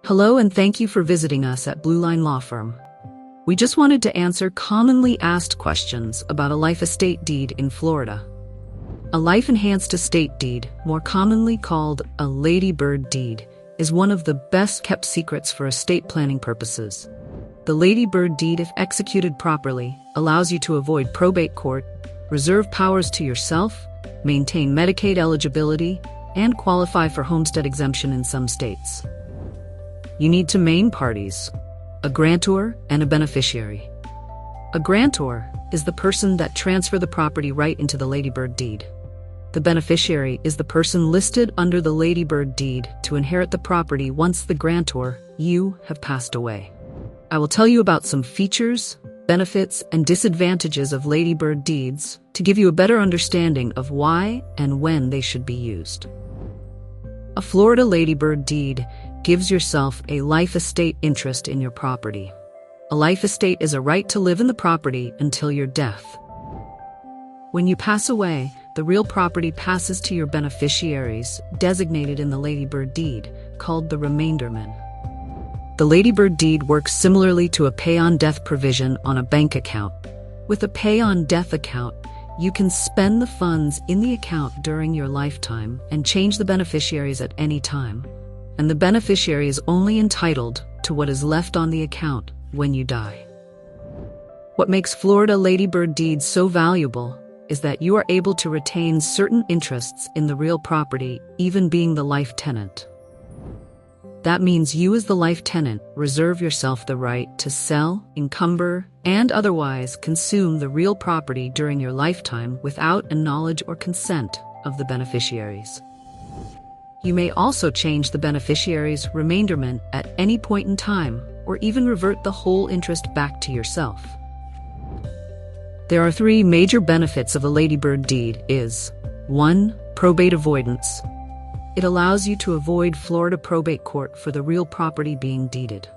Hello and thank you for visiting us at Blue Line Law Firm. We just wanted to answer commonly asked questions about a life estate deed in Florida. A life-enhanced estate deed, more commonly called a ladybird deed, is one of the best-kept secrets for estate planning purposes. The ladybird deed, if executed properly, allows you to avoid probate court, reserve powers to yourself, maintain Medicaid eligibility, and qualify for homestead exemption in some states. You need two main parties, a grantor and a beneficiary. A grantor is the person that transfers the property right into the ladybird deed. The beneficiary is the person listed under the ladybird deed to inherit the property once the grantor, you, have passed away. I will tell you about some features, benefits, and disadvantages of ladybird deeds to give you a better understanding of why and when they should be used. A Florida ladybird deed gives yourself a life estate interest in your property. A life estate is a right to live in the property until your death. When you pass away, the real property passes to your beneficiaries, designated in the ladybird deed, called the remaindermen. The ladybird deed works similarly to a pay-on-death provision on a bank account. With a pay-on-death account, you can spend the funds in the account during your lifetime and change the beneficiaries at any time. And the beneficiary is only entitled to what is left on the account when you die. What makes Florida ladybird deeds so valuable is that you are able to retain certain interests in the real property, even being the life tenant. That means you as the life tenant reserve yourself the right to sell, encumber, and otherwise consume the real property during your lifetime without a knowledge or consent of the beneficiaries. You may also change the beneficiary's remainderment at any point in time, or even revert the whole interest back to yourself. There are three major benefits of a ladybird deed is 1. Probate avoidance. It allows you to avoid Florida probate court for the real property being deeded.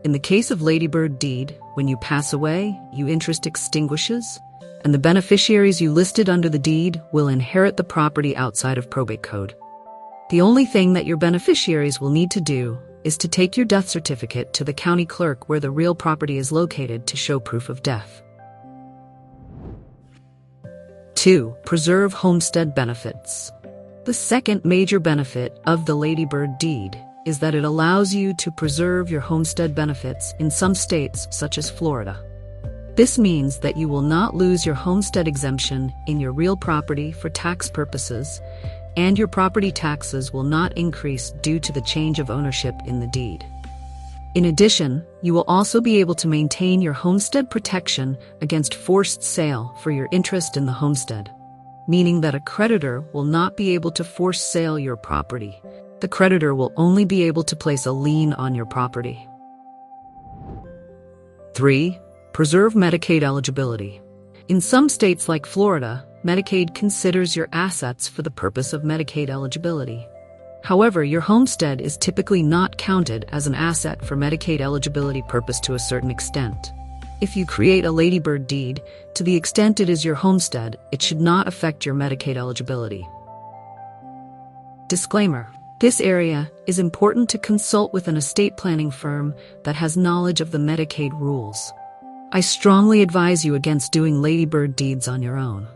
In the case of ladybird deed, when you pass away, your interest extinguishes, and the beneficiaries you listed under the deed will inherit the property outside of probate code. The only thing that your beneficiaries will need to do is to take your death certificate to the county clerk where the real property is located to show proof of death. 2. Preserve homestead benefits. The second major benefit of the ladybird deed is that it allows you to preserve your homestead benefits in some states such as Florida. This means that you will not lose your homestead exemption in your real property for tax purposes, and your property taxes will not increase due to the change of ownership in the deed. In addition, you will also be able to maintain your homestead protection against forced sale for your interest in the homestead, meaning that a creditor will not be able to force sale your property. The creditor will only be able to place a lien on your property. 3. Preserve Medicaid eligibility. In some states like Florida, Medicaid considers your assets for the purpose of Medicaid eligibility. However, your homestead is typically not counted as an asset for Medicaid eligibility purpose to a certain extent. If you create a ladybird deed, to the extent it is your homestead, it should not affect your Medicaid eligibility. Disclaimer: this area is important to consult with an estate planning firm that has knowledge of the Medicaid rules. I strongly advise you against doing ladybird deeds on your own.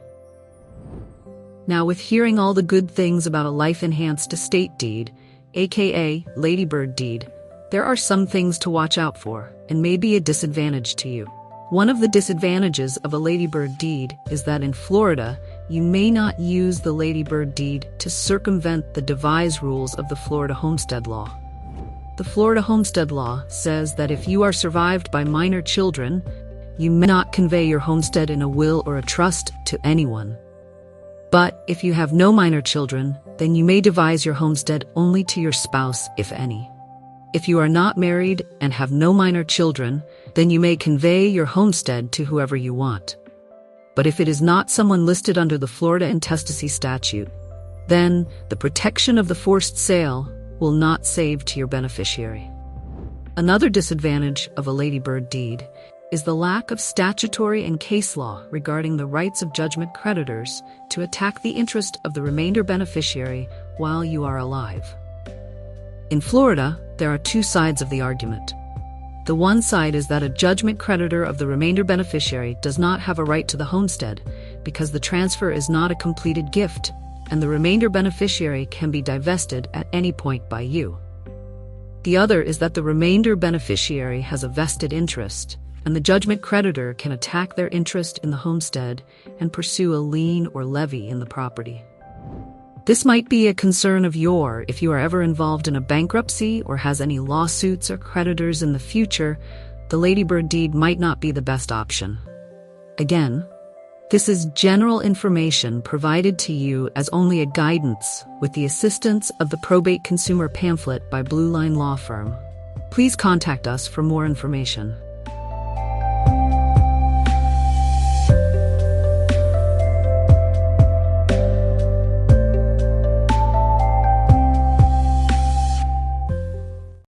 Now, with hearing all the good things about a life-enhanced estate deed, aka ladybird deed, there are some things to watch out for, and may be a disadvantage to you. One of the disadvantages of a ladybird deed is that in Florida, you may not use the ladybird deed to circumvent the devise rules of the Florida homestead law. The Florida homestead law says that if you are survived by minor children, you may not convey your homestead in a will or a trust to anyone. But if you have no minor children, then you may devise your homestead only to your spouse, if any. If you are not married and have no minor children, then you may convey your homestead to whoever you want. But if it is not someone listed under the Florida intestacy statute, then the protection of the forced sale will not save to your beneficiary. Another disadvantage of a ladybird deed is the lack of statutory and case law regarding the rights of judgment creditors to attack the interest of the remainder beneficiary while you are alive. In Florida, there are two sides of the argument. The one side is that a judgment creditor of the remainder beneficiary does not have a right to the homestead because the transfer is not a completed gift, and the remainder beneficiary can be divested at any point by you. The other is that the remainder beneficiary has a vested interest, and the judgment creditor can attack their interest in the homestead and pursue a lien or levy in the property. This might be a concern of yours if you are ever involved in a bankruptcy or has any lawsuits or creditors in the future. The Ladybird deed might not be the best option. Again, this is general information provided to you as only a guidance with the assistance of the Probate Consumer Pamphlet by Blue Line Law Firm. Please contact us for more information.